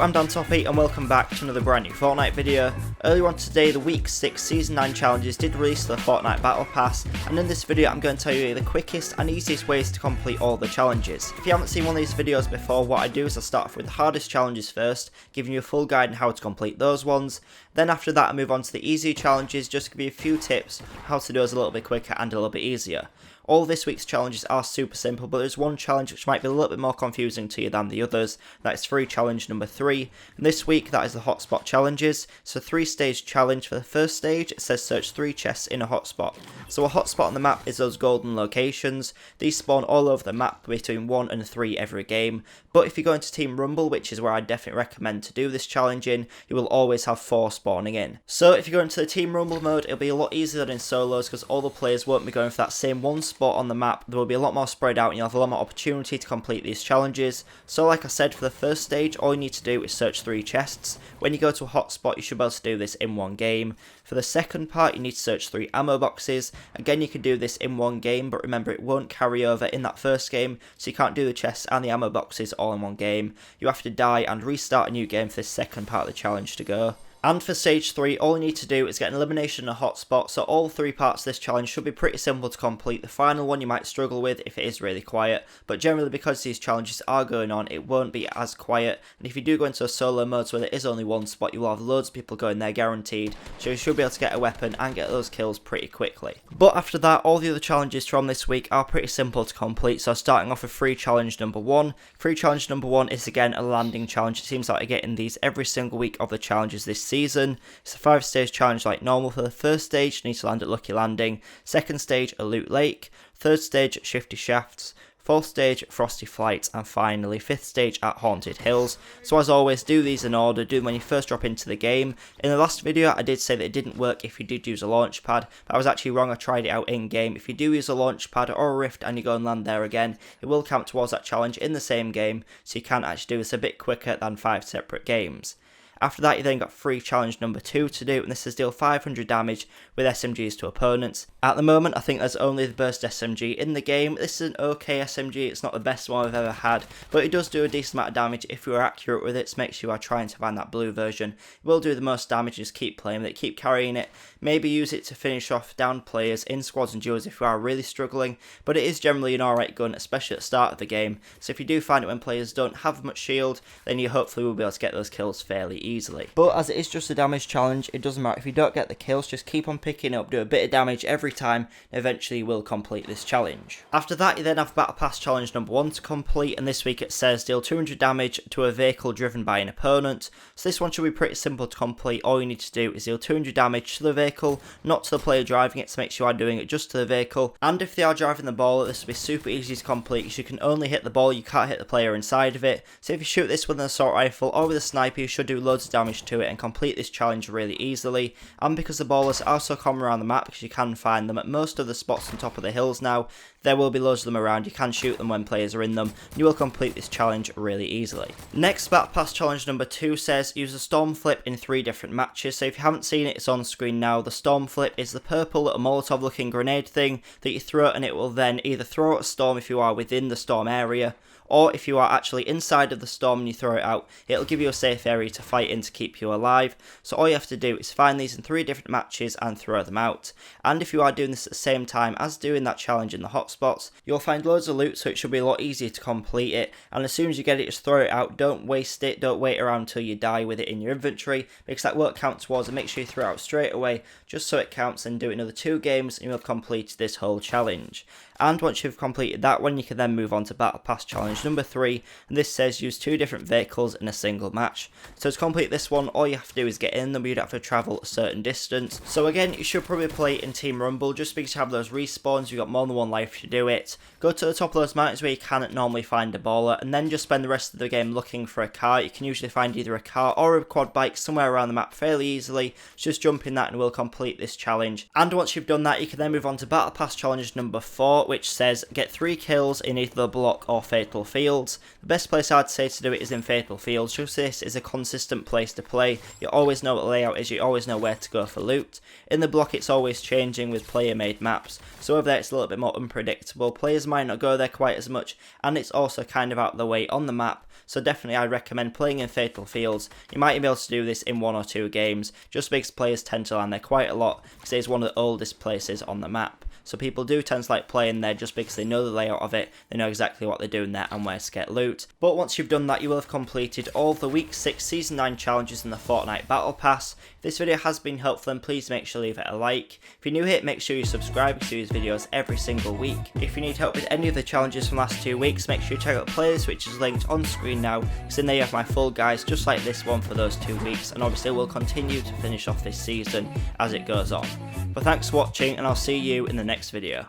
I'm Toppy and welcome back to another brand new Fortnite video. Earlier on today, the week 6 season 9 challenges did release the Fortnite Battle Pass, and in this video I'm going to tell you the quickest and easiest ways to complete all the challenges. If you haven't seen one of these videos before, what I do is I start off with the hardest challenges first, giving you a full guide on how to complete those ones. Then after that I move on to the easier challenges, just to give you a few tips on how to do those a little bit quicker and a little bit easier. All of this week's challenges are super simple, but there's one challenge which might be a little bit more confusing to you than the others. That is free challenge number 3. And this week that is the hotspot challenges. It's a 3-stage challenge. For the first stage it says search 3 chests in a hotspot. So a hotspot on the map is those golden locations. These spawn all over the map between 1 and 3 every game. But if you go into Team Rumble, which is where I definitely recommend to do this challenge in, you will always have 4 spawning in. So if you go into the Team Rumble mode, it'll be a lot easier than in solos because all the players won't be going for that same one spot on the map. There will be a lot more spread out and you'll have a lot more opportunity to complete these challenges. So like I said, for the first stage all you need to do is search 3 chests. When you go to a hotspot you should be able to do this in one game. For the second part you need to search 3 ammo boxes. Again, you can do this in one game, but remember it won't carry over in that first game, so you can't do the chests and the ammo boxes all in one game. You have to die and restart a new game for this second part of the challenge to go. And for stage 3, all you need to do is get an elimination in a hotspot, so all 3 parts of this challenge should be pretty simple to complete. The final one you might struggle with if it is really quiet, but generally because these challenges are going on, it won't be as quiet. And if you do go into a solo mode where there is only one spot, you will have loads of people going there guaranteed, so you should be able to get a weapon and get those kills pretty quickly. But after that, all the other challenges from this week are pretty simple to complete, so starting off with free challenge number 1. Free challenge number 1 is again a landing challenge. It seems like I get in these every single week of the challenges this season. It's a 5-stage challenge like normal. For the first stage, you need to land at Lucky Landing. Second stage, a Loot Lake. Third stage, Shifty Shafts. Fourth stage, Frosty Flights, and finally 5th stage at Haunted Hills. So as always, do these in order, do them when you first drop into the game. In the last video I did say that it didn't work if you did use a launch pad, but I was actually wrong. I tried it out in game. If you do use a launch pad or a rift and you go and land there again, it will count towards that challenge in the same game, so you can actually do this a bit quicker than 5 separate games. After that you then got free challenge number 2 to do, and this is deal 500 damage with SMGs to opponents. At the moment I think there's only the burst SMG in the game. This is an okay SMG, it's not the best one I've ever had, but it does do a decent amount of damage if you are accurate with it, so make sure you are trying to find that blue version. It will do the most damage, just keep playing with it, keep carrying it, maybe use it to finish off down players in squads and duos if you are really struggling, but it is generally an alright gun, especially at the start of the game, so if you do find it when players don't have much shield, then you hopefully will be able to get those kills fairly easily. But as it is just a damage challenge, it doesn't matter if you don't get the kills, just keep on picking up, do a bit of damage every time, and eventually you will complete this challenge. After that you then have Battle Pass challenge number 1 to complete, and this week it says deal 200 damage to a vehicle driven by an opponent. So this one should be pretty simple to complete. All you need to do is deal 200 damage to the vehicle, not to the player driving it, so make sure you are doing it just to the vehicle. And if they are driving the ball, this will be super easy to complete because you can only hit the ball, you can't hit the player inside of it. So if you shoot this with an assault rifle or with a sniper, you should do loads of damage to it and complete this challenge really easily. And because the ballers are so common around the map, because you can find them at most of the spots on top of the hills now, there will be loads of them around, you can shoot them when players are in them, and you will complete this challenge really easily. Next, Battle Pass challenge number 2 says use a storm flip in 3 different matches. So if you haven't seen it, it's on screen now. The storm flip is the purple little Molotov looking grenade thing that you throw, and it will then either throw out a storm if you are within the storm area, or if you are actually inside of the storm and you throw it out, it'll give you a safe area to fight in to keep you alive. So all you have to do is find these in 3 different matches and throw them out. And if you are doing this at the same time as doing that challenge in the hotspots, you'll find loads of loot, so it should be a lot easier to complete it. And as soon as you get it, just throw it out, don't waste it, don't wait around until you die with it in your inventory, because that won't count towards it. Make sure you throw it out straight away, just so it counts, and do it another 2 games and you'll have completed this whole challenge. And once you've completed that one, you can then move on to Battle Pass challenge number 3, and this says use 2 different vehicles in a single match. So to complete this one, all you have to do is get in them, you don't have to travel a certain distance. So again, you should probably play in Team Rumble, just because you have those respawns, you've got more than one life to do it. Go to the top of those mountains where you can't normally find a baller, and then just spend the rest of the game looking for a car. You can usually find either a car or a quad bike somewhere around the map fairly easily. Just jump in that and we'll complete this challenge. And once you've done that, you can then move on to Battle Pass challenge number 4, quote which says, "Get 3 kills in either the block or fatal fields." The best place I'd say to do it is in fatal fields, just this is a consistent place to play. You always know what the layout is, you always know where to go for loot. In the block it's always changing with player made maps, so over there it's a little bit more unpredictable, players might not go there quite as much, and it's also kind of out of the way on the map. So definitely I recommend playing in fatal fields. You might be able to do this in 1 or 2 games, just because players tend to land there quite a lot, because it is one of the oldest places on the map. So people do tend to like playing there just because they know the layout of it, they know exactly what they're doing there and where to get loot. But once you've done that, you will have completed all the week 6 season 9 challenges in the Fortnite Battle Pass. If this video has been helpful, then please make sure to leave it a like. If you're new here, make sure you subscribe to these videos every single week. If you need help with any of the challenges from the last 2 weeks, make sure you check out the playlist which is linked on screen now, because in there you have my full guides just like this one for those 2 weeks, and obviously we'll continue to finish off this season as it goes on. But thanks for watching, and I'll see you in the next video.